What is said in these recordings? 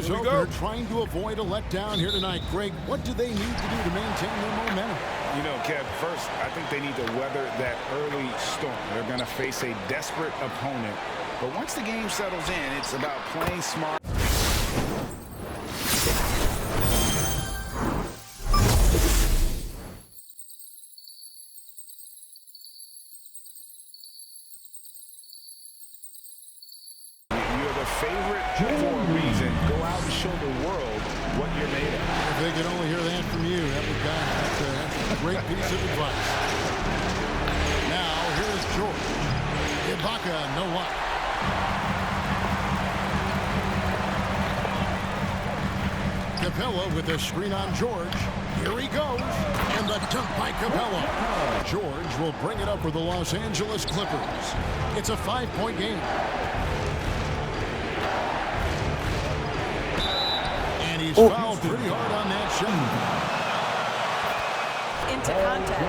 series opener, trying to avoid a letdown here tonight. Greg, what do they need to do to maintain their momentum? You know, Kev, first, I think they need to weather that early storm. They're going to face a desperate opponent. But once the game settles in, it's about playing smart. Favorite for a reason. Go out and show the world what you're made of. If they could only hear that from you, that would that's a great piece of advice. Now here's George. Ibaka, no luck. Capella with the screen on George. Here he goes. And the dunk by Capella. George will bring it up for the Los Angeles Clippers. It's a 5-point game. He's fouled pretty hard on that shot. Into contact.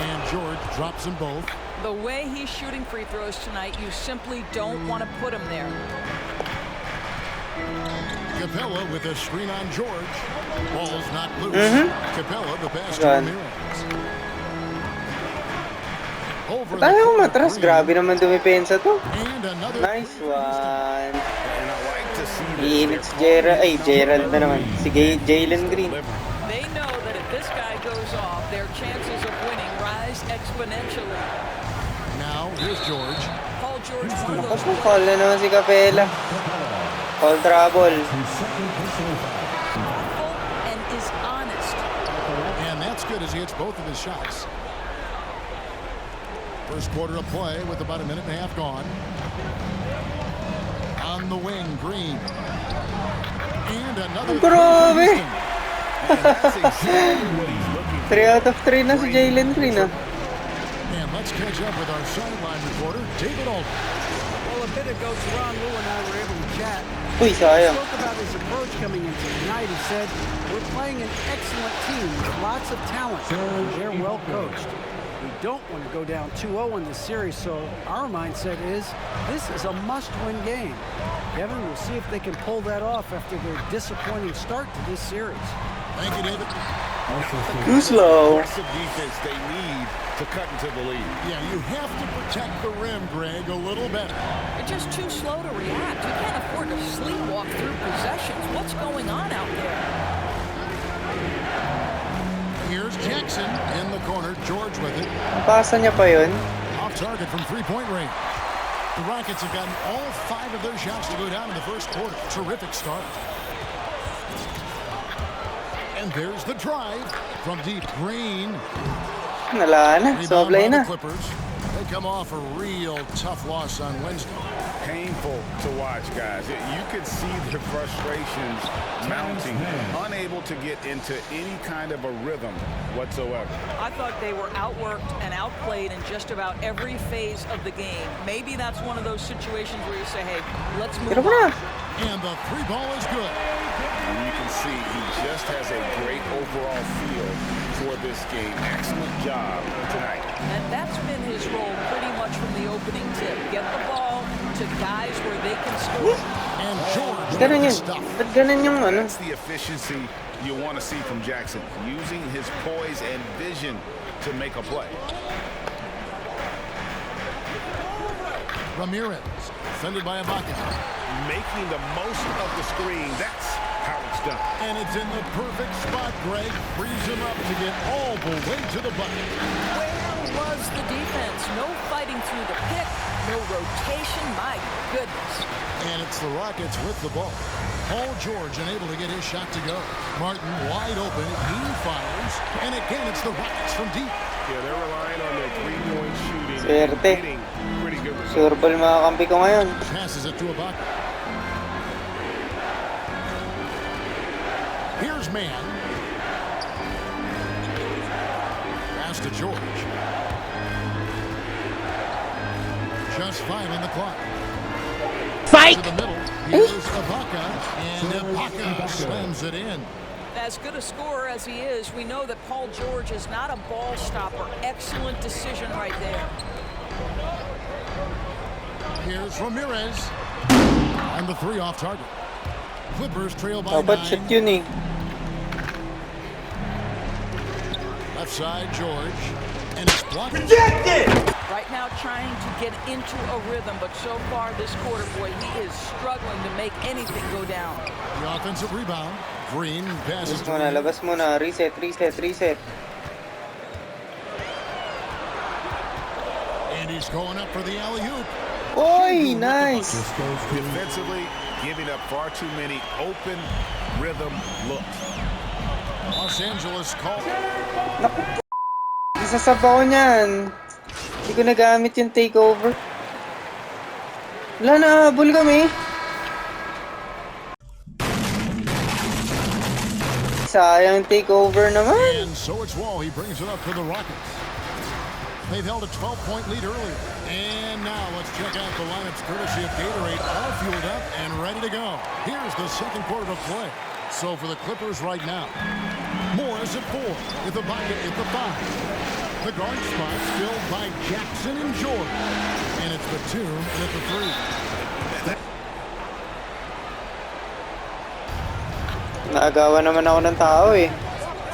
And George drops them both. The way he's shooting free throws tonight, you simply don't want to put him there. Capella with a screen on George. Ball's not loose. Capella the pass to Ramirez. Over tayo matras. Grabe naman dumipensa to. Nice one. Iinit si Gerald na naman. Si Jalen Green. They know that if this guy goes off, their chances of winning rise exponentially. Now, here's George. Paul George. Tapos mo, call na naman si Capella. Call trouble. And is honest. And that's good as he hits both of his shots. First quarter of play with about a minute and a half gone. On the wing, Green. And another. Grabe! 3 out of 3 na si Jalen Green, ah. And let's catch up with our sideline reporter, David Alden. Well, a bit ago, Teron Lou and I were able to chat. Uy, sayang. He spoke about his approach coming into tonight. He said, we're playing an excellent team with lots of talent. They're well coached. We don't want to go down 2-0 in this series, so our mindset is this is a must-win game. Kevin, we'll see if they can pull that off after their disappointing start to this series. Thank you, David. Too slow. Aggressive defense they need to cut into the lead. Yeah, you have to protect the rim, Greg, a little better. You're just too slow to react. You can't afford to sleepwalk through possessions. What's going on out there? Here's Jackson in the corner. George with it. Pasa niya pa yun. Off target from three-point range. The Rockets have gotten all 5 of their shots to go down in the first quarter. Terrific start. And there's the drive from deep. Green. Nala na. Soblay na. Clippers. They come off a real tough loss on Wednesday. Painful to watch, guys. You could see the frustrations mounting, unable to get into any kind of a rhythm whatsoever. I thought they were outworked and outplayed in just about every phase of the game. Maybe that's one of those situations where you say, hey, let's move on. And the 3 ball is good. And you can see he just has a great overall feel for this game. Excellent job tonight. And that's been his role pretty much from the opening tip. Get the ball to guys where they can score. And George. Ganun yun. Ba't ganun yung ano? That's the efficiency you want to see from Jackson. Using his poise and vision to make a play. Ramirez. Defended by Ibang. Making the most of the screen. That's how it's done. And it's in the perfect spot, Greg. Frees him up to get all the way to the bucket. Where was the defense? No fighting through the pick, no rotation. My goodness. And it's the Rockets with the ball. Paul George unable to get his shot to go. Martin wide open. He fires. And again, it's the Rockets from deep. Yeah, they're relying on their three-point shooting. Swerte. Pretty good results. Surbal mga kampi ko ngayon. Passes it to Ibang. Here's man. Pass to George. Just 5 on the clock. Fight! To the middle. Here's Ibaka. And Ibaka slams it in. As good a scorer as he is, we know that Paul George is not a ball stopper. Excellent decision right there. Here's Ramirez. And the 3 off target. Clippers trail by Dapat 9. shoot yun eh. Left side, George. And it's blocked. Right now trying to get into a rhythm, but so far this quarter, boy, he is struggling to make anything go down. The offensive rebound. Green passes to Labas muna. Reset. and he's going up for the alley-oop. Oy, nice. Defensively, giving up far too many open rhythm looks. Los Angeles call. Isasabaw niyan. Hindi ko nagamit yung takeover. Wala na, habol kami. Sayang takeover naman. And so it's Wall. He brings it up for the Rockets. They've held a 12-point lead earlier. And now let's check out the lineups courtesy of Gatorade, all fueled up and ready to go. Here's the second quarter of play. So for the Clippers right now, Morris at 4, with the bucket at the 5. The guard spots filled by Jackson and George. And it's Batum at the 3. Naagawa naman ako ng tao eh.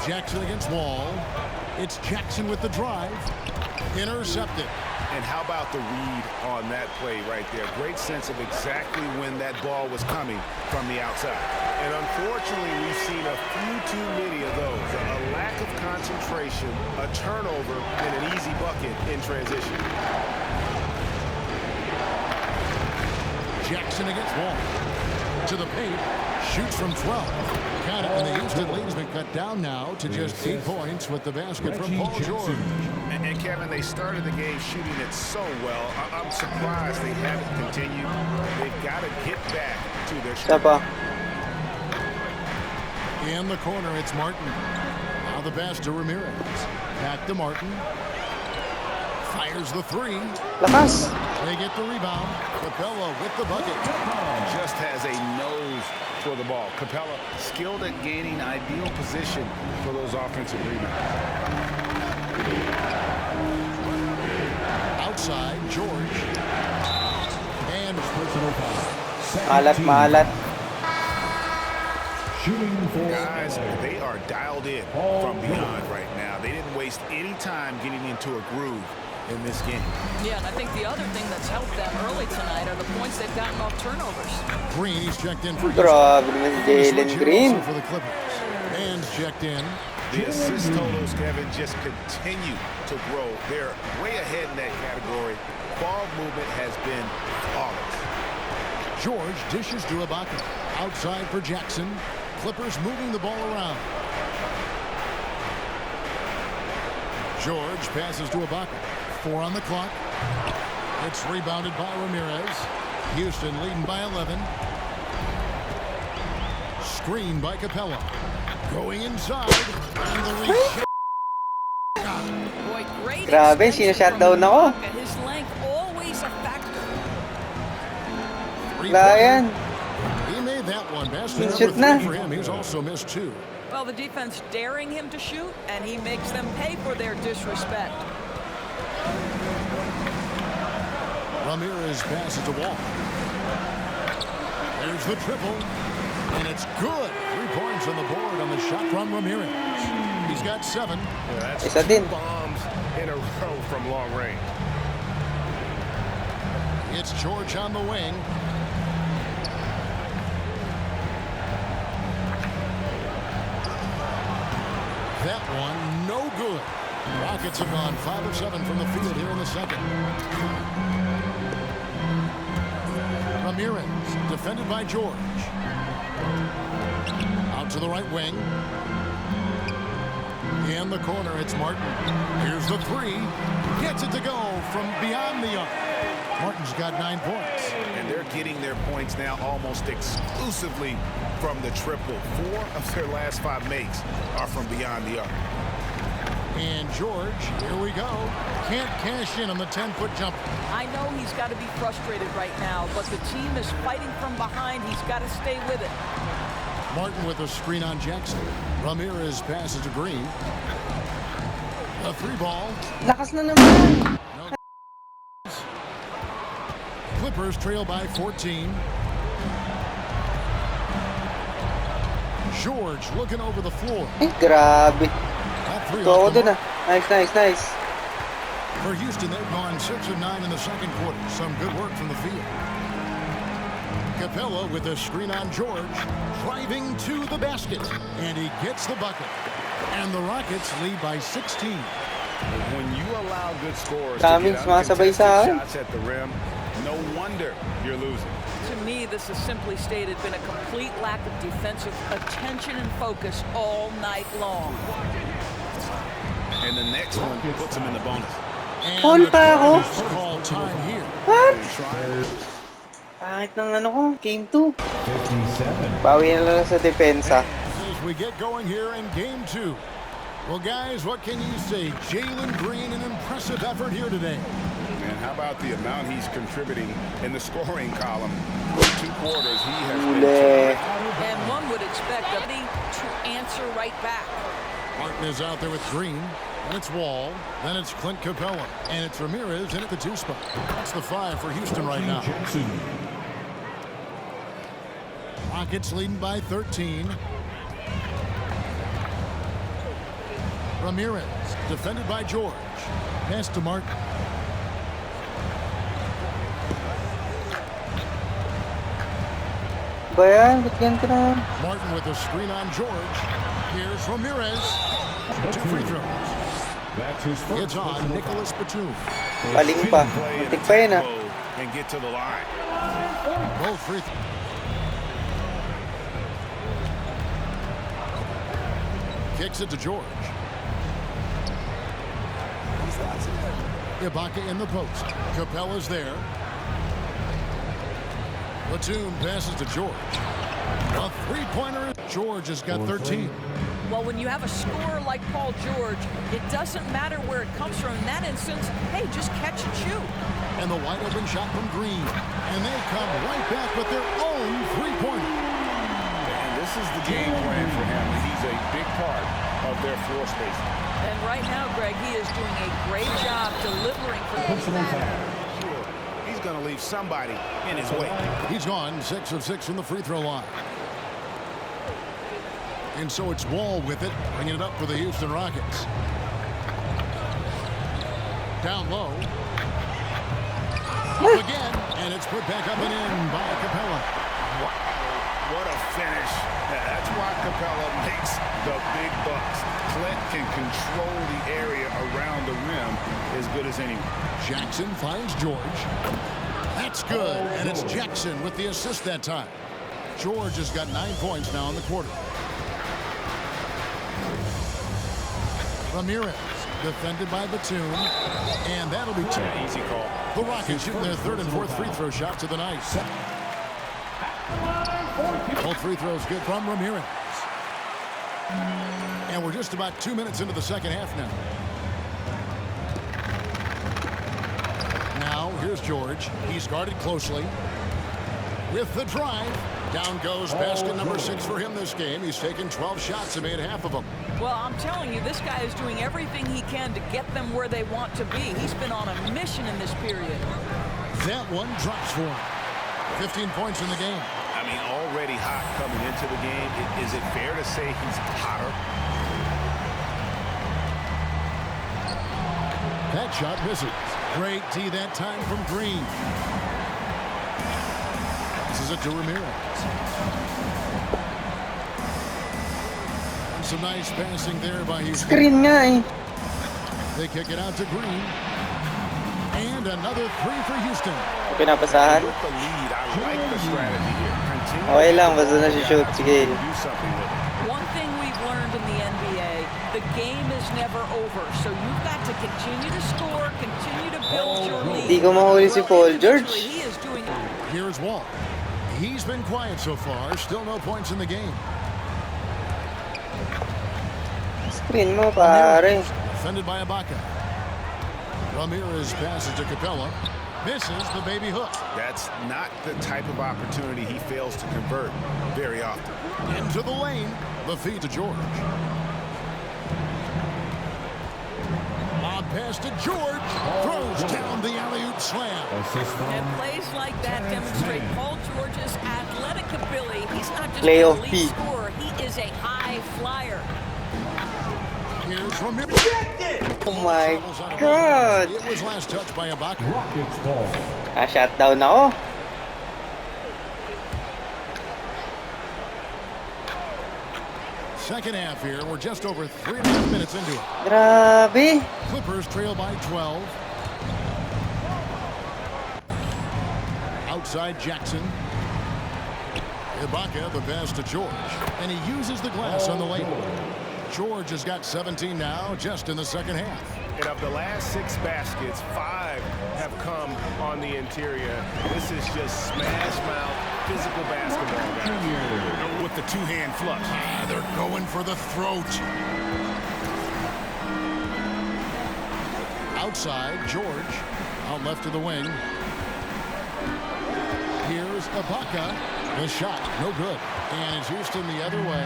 Jackson against Wall. It's Jackson with the drive. Intercepted. And how about the read on that play right there? Great sense of exactly when that ball was coming from the outside. And unfortunately, we've seen a few too many of those. A lack of concentration, a turnover, and an easy bucket in transition. Jackson against Wall. To the paint. Shoots from 12. Count it, and the Houston lead has been cut down now to just 8 points with the basket from Paul George. And Kevin, they started the game shooting it so well. I'm surprised they haven't continued. They've got to get back to their Tapa. In the corner, it's Martin. Now the pass to Ramirez. Back to Martin. Fires the 3. Lakas. They get the rebound. Capella with the bucket. Just has a nose for the ball. Capella skilled at gaining ideal position for those offensive rebounds. Outside, George. And personal foul. Malat. Guys, they are dialed in from beyond right now. They didn't waste any time getting into a groove in this game. Yeah, and I think the other thing that's helped them early tonight are the points they've gotten off turnovers. Green, he's checked in for Grabe naman Jalen Green. for the Clippers. And's checked in. The assist totals, Kevin, just continue to grow. They're way ahead in that category. Ball movement has been flawless. George dishes to Ibaka. Outside for Jackson. Clippers moving the ball around. George passes to Ibaka. 4 on the clock. It's rebounded by Ramirez. Houston leading by 11. Screen by Capella. Going inside. And the reach. Boy, great Grabe, extension sinashutdown from ako. Ibaka. His length always a factor. Ryan. He made that one. Basket Shoot number 3 na. for him. He's also missed 2. Well, the defense daring him to shoot, and he makes them pay for their disrespect. Ramirez passes to Wall. There's the triple. And it's good. 3 points on the board on the shot from Ramirez. He's got 7. Yeah, that's Isa din. 2 bombs in a row from long range. It's George on the wing. That one, no good. Rockets have gone 5 of 7 from the field here in the second. Ramirez, defended by George. Out to the right wing. In the corner, it's Martin. Here's the 3. Gets it to go from beyond the arc. Martin's got 9 points. And they're getting their points now almost exclusively from the triple. 4 of their last 5 makes are from beyond the arc. And George, here we go. Can't cash in on the 10-foot jumper. I know he's got to be frustrated right now, but the team is fighting from behind. He's got to stay with it. Martin with a screen on Jackson. Ramirez passes to Green. A 3 ball. Lakas na naman. Clippers trail by 14. George looking over the floor. Ay, grabe. That three Ito ako off the dun mark. Nice. For Houston, they've gone 6 of 9 in the second quarter. Some good work from the field. Capella with a screen on George, driving to the basket, and he gets the bucket. And the Rockets lead by 16. When you allow good scores to Daming get sumasabay uncontested sa akin. shots at the rim, no wonder you're losing. To me, this has simply stated been a complete lack of defensive attention and focus all night long. And the next one puts him in the bonus. Paul pa ako? Call time here. What? Kahit ng ano ko, game 2. Bawi na lang sa depensa. As we get going here in game 2. Well, guys, what can you say? Jalen Green, an impressive effort here today. And how about the amount he's contributing in the scoring column? 2 quarters, he has been terrific. And one would expect Ebony to answer right back. Martin is out there with Green. And it's Wall. Then it's Clint Capella. And it's Ramirez in at the 2 spot. That's the 5 for Houston right now. Rockets leading by 13. Ramirez defended by George. Pass to Martin. Ba yan? Ba't ganito na? Martin with a screen on George. Here's Ramirez. 2 free throws. It's on Nicholas Batum. Paling pa. Muntik pa yun ah. And get to the line. Both free throws. Kicks it to George. Ibaka in the post. Capella's there. Batum passes to George. A three-pointer. George has got 13. Well, when you have a scorer like Paul George, it doesn't matter where it comes from. In that instance, hey, just catch and shoot. And the wide open shot from Green. And they come right back with their own three-pointer. And this is the game plan for him. He's a big part of their floor spacing. And right now, Greg, he is doing a great job delivering for Sure, he's going to leave somebody in his way. He's gone 6 of 6 from the free throw line. And so it's Wall with it, bringing it up for the Houston Rockets. Down low. Up again, and it's put back up and in by Capella. What a finish. That's why Capella makes the big bucks. Clint can control the area around the rim as good as anyone. Jackson finds George. That's good, and it's Jackson with the assist that time. George has got 9 points now in the quarter. Ramirez defended by Batum, and that'll be 2. Easy call. The Rockets shooting their 3rd and 4th free throw shots of the night. Both free throws good from Ramirez. And we're just about 2 minutes into the second half now. Now, here's George. He's guarded closely. With the drive, down goes basket number 6 for him this game. He's taken 12 shots and made half of them. Well, I'm telling you, this guy is doing everything he can to get them where they want to be. He's been on a mission in this period. That one drops for him. 15 points in the game. I mean, already hot coming into the game. Is it fair to say he's hotter? That shot misses. Great D that time from Green. This is it to Ramirez. And some nice passing there by Houston. Screen nga eh. They kick it out to Green. And another 3 for Houston. Pinapasahan. With the lead, I like the strategy here. Continue Okay lang, basta na si shoot. Sige. do something with it. One thing we've learned in the NBA, the game is never over. So you've got to continue to score, continue to build your lead. Hindi ko mahuli si Paul George. He is doing. Here's Wall. He's been quiet so far. Still no points in the game. Screen mo, pare. Defended by Ibaka. Ramirez passes to Capella. Misses the baby hook. That's not the type of opportunity he fails to convert very often. Into the lane. The feed to George. Lob pass to George. Throws down the alley-oop slam. And plays like that demonstrate Paul George's athletic ability. He's not just Playoff an P. elite scorer. He is is a high flyer. Here's Ramirez. Oh my God! It was last touched by Ibang. Shutdown ako. Second half here. We're just over 3.5 minutes into it. Grabe. Clippers trail by 12. Outside Jackson. Ibang, the pass to George. And he uses the glass on the lane. George has got 17 now, just in the second half. And of the last 6 baskets, 5 have come on the interior. This is just smash mouth, physical basketball, guys. With the two-hand flush. They're going for the throat. Outside, George. Out left to the wing. Here's Ibang. The shot, no good. And it's Houston the other way.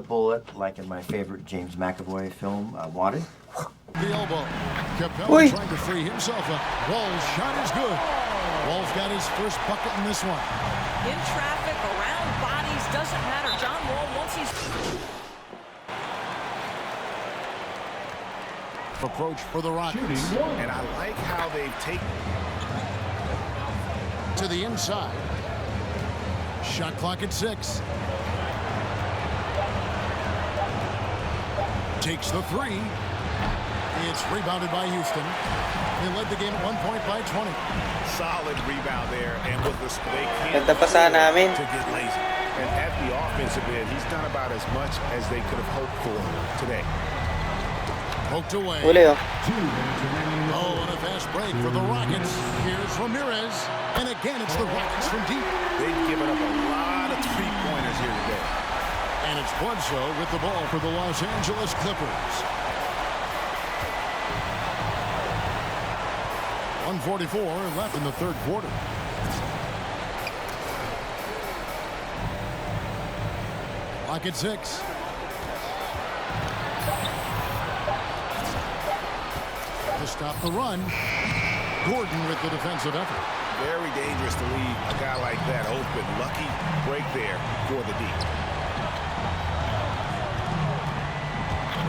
Bullet, like in my favorite James McAvoy film, Wanted. The elbow. Capella Oi. trying to free himself up. Wall's shot is good. Wall's got his first bucket in this one. In traffic, around bodies, doesn't matter. John Wall, once he's... Approach for the Rockets. And I like how they've taken... To the inside. Shot clock at 6. Takes the 3. It's rebounded by Houston. They led the game at 1 point by 20. Solid rebound there, and with the they Ganda pa sana namin. to get lazy. And at the offensive end, he's done about as much as they could have hoped for today. Poked away. Uli oh. Oh, and a fast break for the Rockets. Here's Ramirez. And again, it's the Rockets from deep. They've given up a lot of three-pointers here today. And it's Bledsoe with the ball for the Los Angeles Clippers. 1:44 left in the third quarter. Clock at 6. To stop the run, Gordon with the defensive effort. Very dangerous to leave a guy like that open. Lucky break there for the D.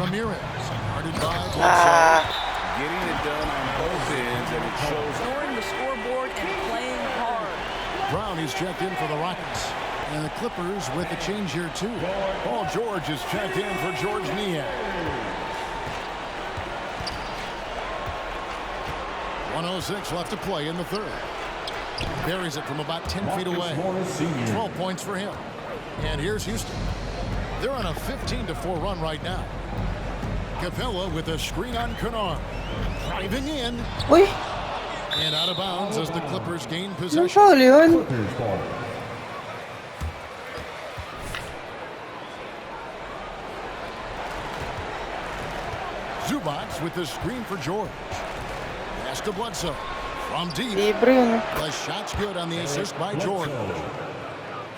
Ramirez, guarded by Bledsoe. Getting it done on both ends, and it shows. ignoring the scoreboard and playing hard. Brown is checked in for the Rockets. And the Clippers with the change here, too. Paul George is checked in for George Niang. 1:06 left to play in the third. Buries it from about 10 feet away. 12 points for him. And here's Houston. They're on a 15-4 run right now. Capella with a screen on Kennard. Driving in. Uy, And out of bounds as the Clippers gain yung possession. foul yun. Zubac with the screen for George. Pass to Bledsoe. From deep. Libre yun. The shot's good on the assist by George.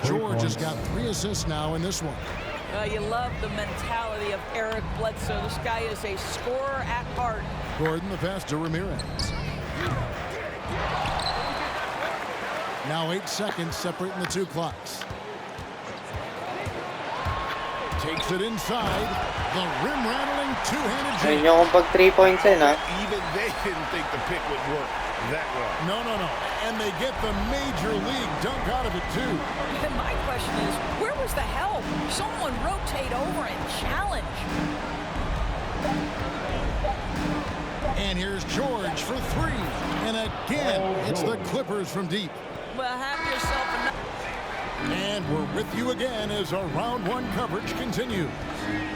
George has got 3 assists now in this one. You love the mentality of Eric Bledsoe. This guy is a scorer at heart. Gordon the pass to Ramirez. Now 8 seconds separating the 2 clocks. Takes it inside. The rim-rattling two-handed Ayun jam. yung pag 3 points yun ha. Even they didn't think the pick would work that well. No. And they get the major league dunk out of it, too. And my question is, where was the help? Someone rotate over and challenge. And here's George for 3. And again, it's the Clippers from deep. Well, have yourself a... And we're with you again as our round 1 coverage continues.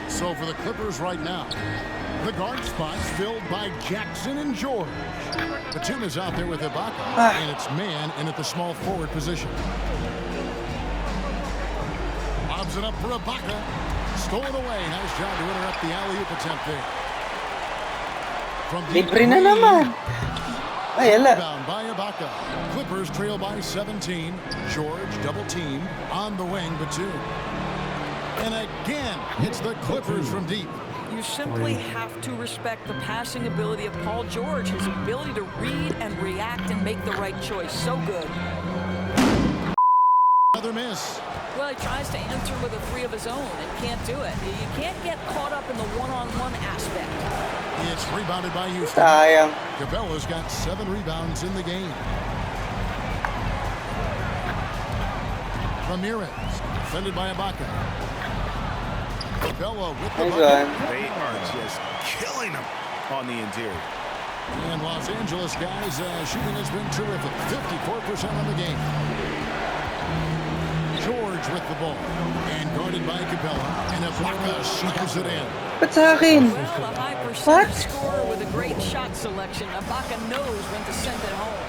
So for the Clippers right now, the guard spots filled by Jackson and George. Batum is out there with Ibang, and it's man in at the small forward position. Lobs it up for Ibang. Stolen away. Nice job to interrupt the alley-oop attempt there. From deep Libre na naman. Ay, ala. Rebound by Ibang. Clippers trail by 17. George double team on the wing, Batum. And again, it's the Clippers from deep. You simply have to respect the passing ability of Paul George, his ability to read and react and make the right choice. So good. Another miss. Well, he tries to answer with a three of his own and can't do it. You can't get caught up in the one-on-one aspect. It's rebounded by Houston. Sayang. Capella's got 7 rebounds in the game. Ramirez, defended by Ibang. Capella with the Nice bucket. one. They are just killing them on the interior. And Los Angeles guys, shooting has been terrific. 54% on the game. George with the ball. And guarded by Capella. And Ibang slams it in. Ba't sa akin? Well, a high percentage scorer with a great shot selection. Ibang knows when to send it home.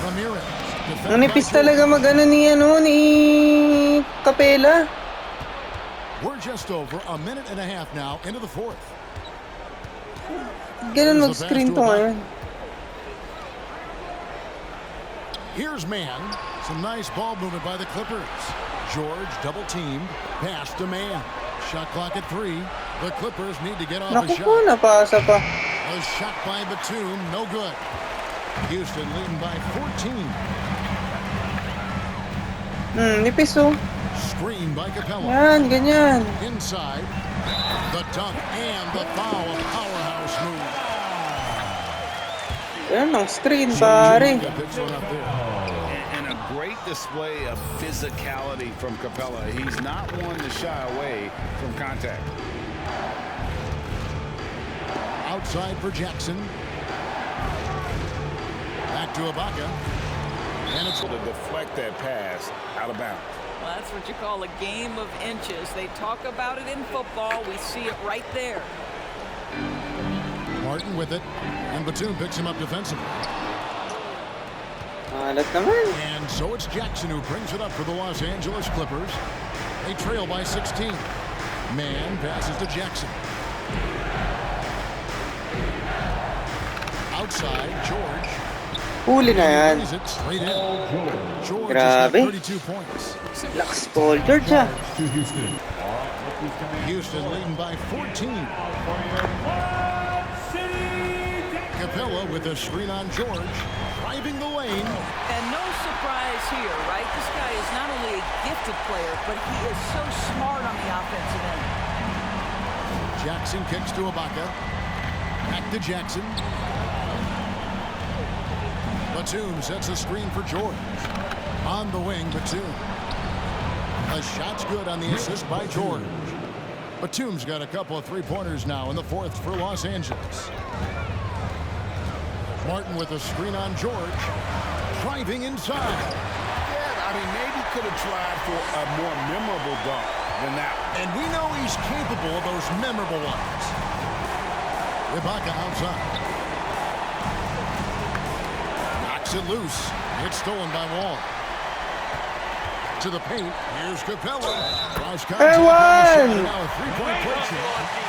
Ramirez. Ang nipis talaga mag-ano ni Capella. We're just over a minute and a half now into the fourth. Ganun mag-screen to ngayon. Here's man. Some nice ball movement by the Clippers. George double-teamed. Pass to man. Shot clock at 3. The Clippers need to get off a Naku shot. po, napasa pa. A shot by Batum. No good. Houston leading by 14. Nipis oh. Screen by Capella. Yan, ganyan. Inside. The dunk and the foul. A powerhouse move. Yan ang screen, pare. Picks one up there. And a great display of physicality from Capella. He's not one to shy away from contact. Outside for Jackson. Back to Ibang. And it's To deflect that pass out of bounds. Well, that's what you call a game of inches. They talk about it in football. We see it right there. Martin with it. And Batum picks him up defensively. Malat naman. And so it's Jackson who brings it up for the Los Angeles Clippers. They trail by 16. Man passes to Jackson. Outside, George. Huli na yan. Brings it straight in. George Grabe. has got 32 points. Lakas Paul George ah. Houston leading by 14. Capella with a screen on George. Driving the lane. And no surprise here, right? This guy is not only a gifted player, but he is so smart on the offensive end. Jackson kicks to Ibang. Back to Jackson. Batum sets a screen for George. On the wing, Batum. The shot's good on the assist by George. Batum's got a couple of three-pointers now in the fourth for Los Angeles. Martin with a screen on George. Driving inside. Yeah, I mean, maybe could have tried for a more memorable dunk than that. And we know he's capable of those memorable ones. Ibang outside. Knocks it loose. It's stolen by Wall. To the paint. Here's Capella. Cross contact. Ewan! Now a three-point play shot.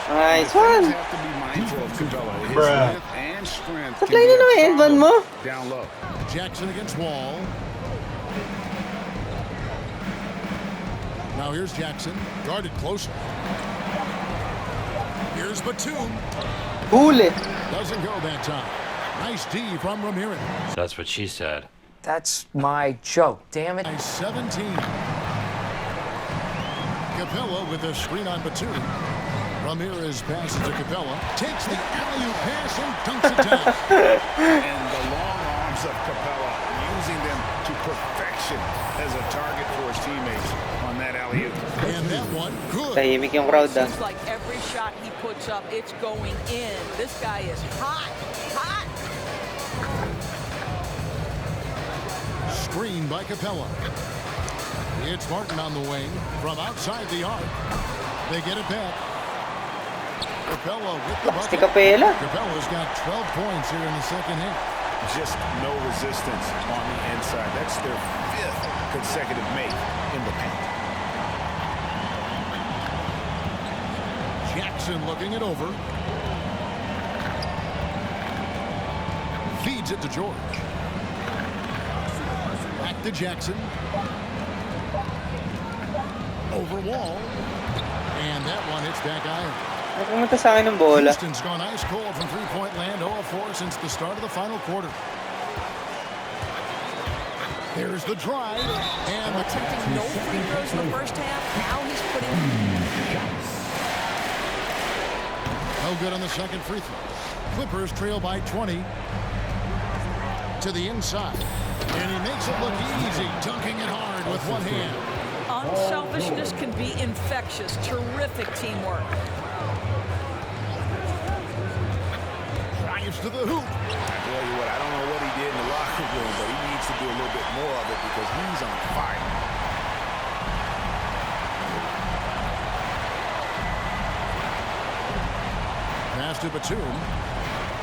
Nice one. Have to be mindful of Capella. His length and strength Sa can play be na a naman, Edvan problem mo. down low. Jackson against Wall. Now here's Jackson. Guarded closely. Here's Batum. Huli. Doesn't go that time. Nice D from Ramirez. That's what she said. That's my joke, damn it. By 17. Capella with a screen on Batum. Ramirez passes to Capella. Takes the alley-oop pass and dunks it down. And the long arms of Capella, using them to perfection as a target for his teammates on that alley-oop. And that one, good. Tahimik yung crowd ah. Seems like every shot he puts up, it's going in. This guy is hot, hot. Screen by Capella. It's Martin on the wing from outside the arc. They get it back. Capella with the Si bucket. Capella. Capella's got 12 points here in the second half. Just no resistance on the inside. That's their 5th consecutive make in the paint. Jackson looking it over. Feeds it to George. Back to Jackson. Over Wall. And that one hits back iron. Pumunta sa akin ng bola. Houston's gone ice cold from three-point land, 0 of 4 since the start of the final quarter. There's the drive, and attempting no free throws in the first half. Now he's putting. No good on the second free throw. Clippers trail by 20. To the inside, and he makes it look easy, dunking it hard with one hand. Unselfishness can be infectious. Terrific teamwork. Drives to the hoop. I tell you what, I don't know what he did in the locker room, but he needs to do a little bit more of it because he's on fire. Pass to Batum.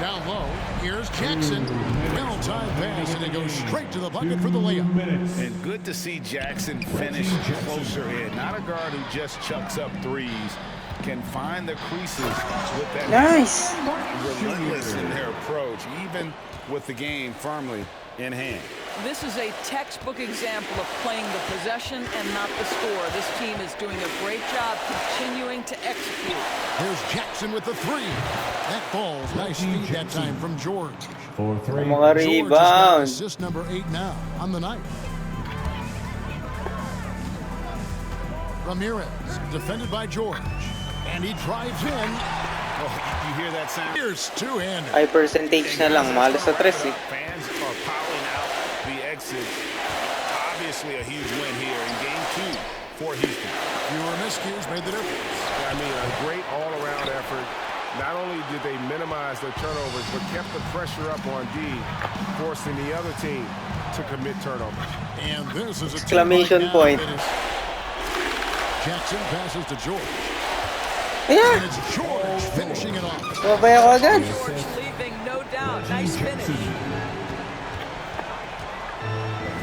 Down low, here's Jackson. Well-timed pass, and it goes straight to the bucket for the layup. And good to see Jackson finish closer in. Not a guard who just chucks up threes. Can find the creases with that. Nice. Relentless in their approach, even with the game firmly in hand. This is a textbook example of playing the possession and not the score. This team is doing a great job continuing to execute. Here's Jackson with the three. That falls. Nice speed that time from George. Mga George has got rebound. assist number 8 now on the night. Ramirez, defended by George. And he drives in. Oh, you hear that sound? Here's two-hander. High percentage na lang. Malas sa tres eh. Fans are piling out the exit. Obviously a huge win here in game 2 for Houston. Fewer miscues made the difference. I mean, a great all-around effort. Not only did they minimize their turnovers, but kept the pressure up on D, forcing the other team to commit turnovers. And this is a Exclamation point. Jackson passes to George. Ayan! And it's George finishing it off. Mabaya ko agad. George leaving, no doubt. Nice finish.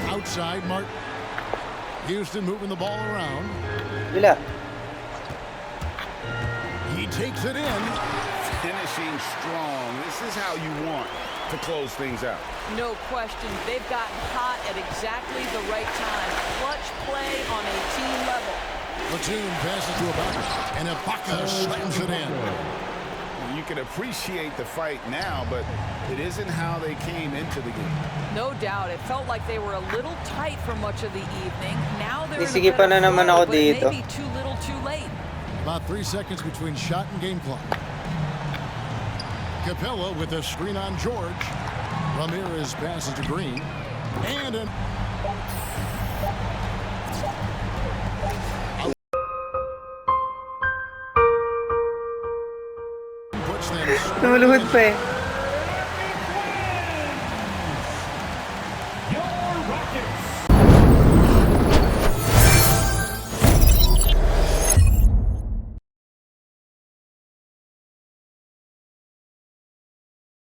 Outside, Martin. Houston moving the ball around. Bila. He takes it in. Finishing strong. This is how you want to close things out. No question. They've gotten hot at exactly the right time. Clutch play on a team level. Batum passes to Ibang, and Ibaka slams it in. You can appreciate the fight now, but it isn't how they came into the game. No doubt. It felt like they were a little tight for much of the evening. Now they're in a Sige pa better na naman flow, ako but dito. maybe too little too late. About 3 seconds between shot and game clock. Capella with a screen on George. Ramirez passes to Green. And an... puts them... Namuluhod pa eh. Your Rockets